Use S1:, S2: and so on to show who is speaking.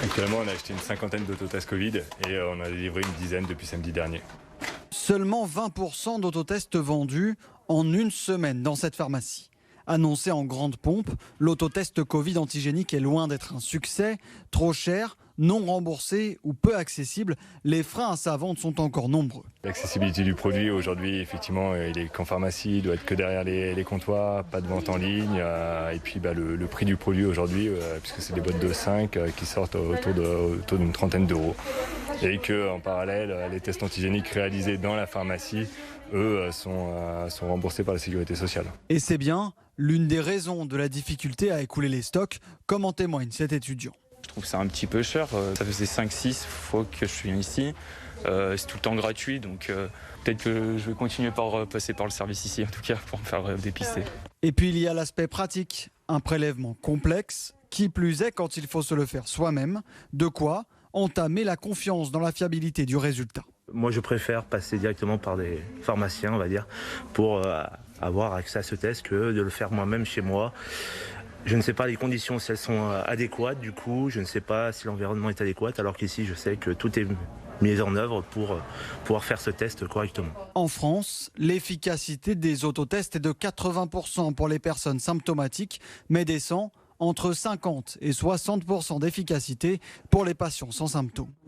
S1: Actuellement, on a acheté une cinquantaine d'autotests Covid et on a livré une dizaine depuis samedi dernier.
S2: Seulement 20% d'autotests vendus en une semaine dans cette pharmacie. Annoncé en grande pompe, l'autotest Covid antigénique est loin d'être un succès. Trop cher, non remboursé ou peu accessible, les freins à sa vente sont encore nombreux.
S1: L'accessibilité du produit aujourd'hui, effectivement, il est qu'en pharmacie, il doit être que derrière les comptoirs, pas de vente en ligne. Et puis le prix du produit aujourd'hui, puisque c'est des boîtes de 5 qui sortent autour d'une trentaine d'euros. Et qu'en parallèle, les tests antigéniques réalisés dans la pharmacie, eux, sont remboursés par la sécurité sociale.
S2: Et c'est bien l'une des raisons de la difficulté à écouler les stocks, comme en témoigne cet étudiant.
S3: Je trouve ça un petit peu cher. Ça faisait 5-6 fois que je suis ici. C'est tout le temps gratuit, donc peut-être que je vais continuer par passer par le service ici, en tout cas, pour me faire dépister.
S2: Et puis il y a l'aspect pratique, un prélèvement complexe, qui plus est quand il faut se le faire soi-même, de quoi entamer la confiance dans la fiabilité du résultat.
S4: Moi, je préfère passer directement par des pharmaciens, on va dire, pour avoir accès à ce test que de le faire moi-même chez moi. Je ne sais pas les conditions, si elles sont adéquates, du coup, je ne sais pas si l'environnement est adéquat, alors qu'ici, je sais que tout est mis en œuvre pour pouvoir faire ce test correctement.
S2: En France, l'efficacité des autotests est de 80% pour les personnes symptomatiques, mais descend entre 50 et 60% d'efficacité pour les patients sans symptômes.